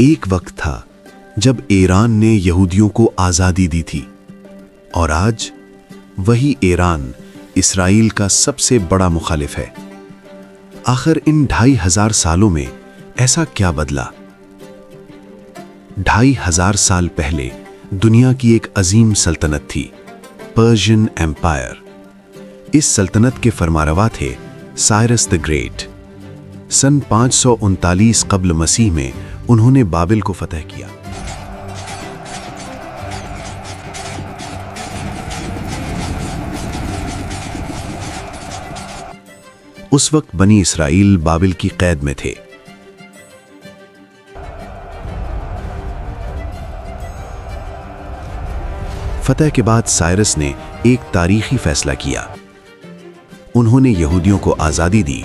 ایک وقت تھا جب ایران نے یہودیوں کو آزادی دی تھی، اور آج وہی ایران اسرائیل کا سب سے بڑا مخالف ہے۔ آخر ان 2500 سالوں میں ایسا کیا بدلا؟ 2500 سال پہلے دنیا کی ایک عظیم سلطنت تھی، پرشین ایمپائر۔ اس سلطنت کے فرمانروا تھے سائرس دی گریٹ۔ سن 539 قبل مسیح میں انہوں نے بابل کو فتح کیا۔ اس وقت بنی اسرائیل بابل کی قید میں تھے۔ فتح کے بعد سائرس نے ایک تاریخی فیصلہ کیا۔ انہوں نے یہودیوں کو آزادی دی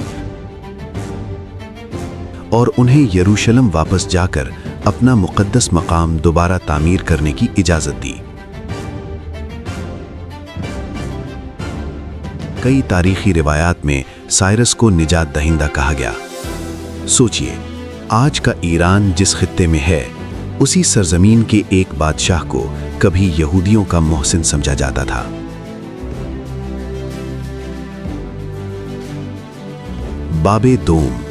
اور انہیں یروشلم واپس جا کر اپنا مقدس مقام دوبارہ تعمیر کرنے کی اجازت دی۔ کئی تاریخی روایات میں سائرس کو نجات دہندہ کہا گیا۔ سوچئے، آج کا ایران جس خطے میں ہے، اسی سرزمین کے ایک بادشاہ کو کبھی یہودیوں کا محسن سمجھا جاتا تھا۔ باب دوم،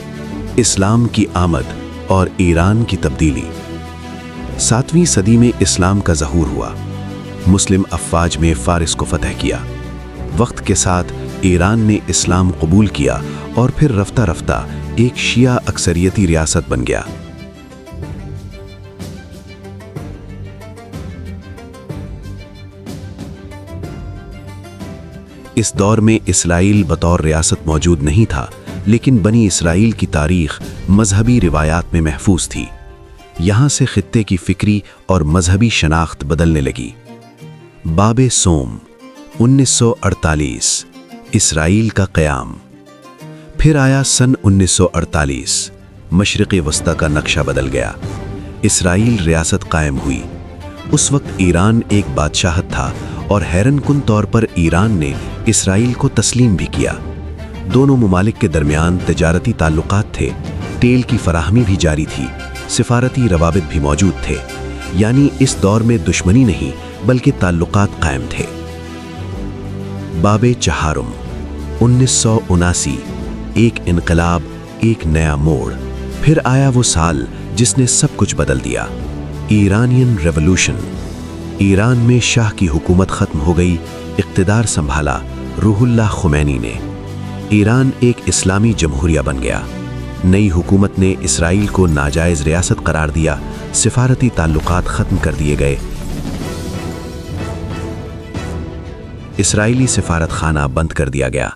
اسلام کی آمد اور ایران کی تبدیلی۔ 7ویں صدی میں اسلام کا ظہور ہوا۔ مسلم افواج میں فارس کو فتح کیا۔ وقت کے ساتھ ایران نے اسلام قبول کیا اور پھر رفتہ رفتہ ایک شیعہ اکثریتی ریاست بن گیا۔ اس دور میں اسرائیل بطور ریاست موجود نہیں تھا، لیکن بنی اسرائیل کی تاریخ مذہبی روایات میں محفوظ تھی۔ یہاں سے خطے کی فکری اور مذہبی شناخت بدلنے لگی۔ باب سوم، 1948، اسرائیل کا قیام۔ پھر آیا سن 1948، مشرق وسطی کا نقشہ بدل گیا۔ اسرائیل ریاست قائم ہوئی۔ اس وقت ایران ایک بادشاہت تھا اور حیرن کن طور پر ایران نے اسرائیل کو تسلیم بھی کیا۔ دونوں ممالک کے درمیان تجارتی تعلقات تھے، تیل کی فراہمی بھی جاری تھی، سفارتی روابط بھی موجود تھے، یعنی اس دور میں دشمنی نہیں بلکہ تعلقات قائم تھے۔ باب چہارم، 1979، ایک انقلاب، ایک نیا موڑ۔ پھر آیا وہ سال جس نے سب کچھ بدل دیا، ایرانین ریولوشن۔ ایران میں شاہ کی حکومت ختم ہو گئی، اقتدار سنبھالا روح اللہ خمینی نے۔ ایران ایک اسلامی جمہوریہ بن گیا۔ نئی حکومت نے اسرائیل کو ناجائز ریاست قرار دیا، سفارتی تعلقات ختم کر دیے گئے، اسرائیلی سفارت خانہ بند کر دیا گیا۔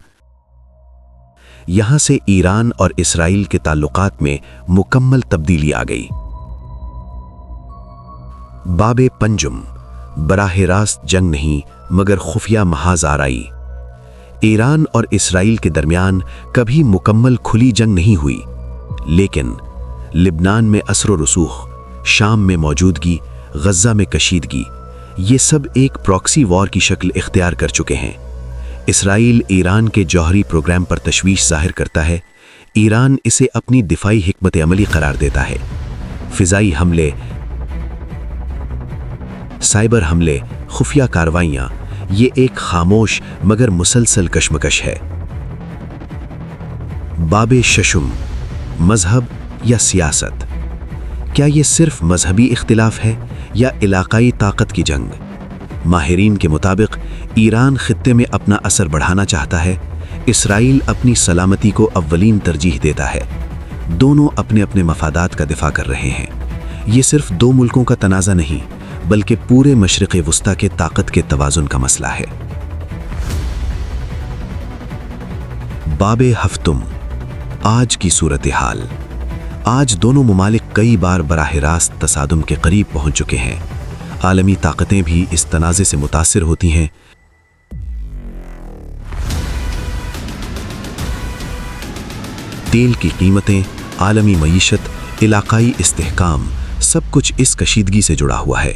یہاں سے ایران اور اسرائیل کے تعلقات میں مکمل تبدیلی آ گئی۔ باب پنجم، براہ راست جنگ نہیں مگر خفیہ محاذ آرائی۔ ایران اور اسرائیل کے درمیان کبھی مکمل کھلی جنگ نہیں ہوئی، لیکن لبنان میں اثر و رسوخ، شام میں موجودگی، غزہ میں کشیدگی، یہ سب ایک پراکسی وار کی شکل اختیار کر چکے ہیں۔ اسرائیل ایران کے جوہری پروگرام پر تشویش ظاہر کرتا ہے، ایران اسے اپنی دفاعی حکمت عملی قرار دیتا ہے۔ فضائی حملے، سائبر حملے، خفیہ کارروائیاں، یہ ایک خاموش مگر مسلسل کشمکش ہے۔ باب ششم، مذہب یا سیاست۔ کیا یہ صرف مذہبی اختلاف ہے یا علاقائی طاقت کی جنگ؟ ماہرین کے مطابق ایران خطے میں اپنا اثر بڑھانا چاہتا ہے، اسرائیل اپنی سلامتی کو اولین ترجیح دیتا ہے۔ دونوں اپنے اپنے مفادات کا دفاع کر رہے ہیں۔ یہ صرف دو ملکوں کا تنازع نہیں بلکہ پورے مشرق وسطی کے طاقت کے توازن کا مسئلہ ہے۔ باب ہفتم، آج کی صورتحال۔ آج دونوں ممالک کئی بار براہ راست تصادم کے قریب پہنچ چکے ہیں۔ عالمی طاقتیں بھی اس تنازع سے متاثر ہوتی ہیں۔ تیل کی قیمتیں، عالمی معیشت، علاقائی استحکام، سب کچھ اس کشیدگی سے جڑا ہوا ہے۔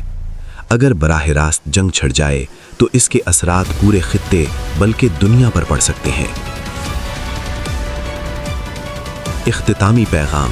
اگر براہ راست جنگ چھڑ جائے تو اس کے اثرات پورے خطے بلکہ دنیا پر پڑ سکتے ہیں۔ اختتامی پیغام،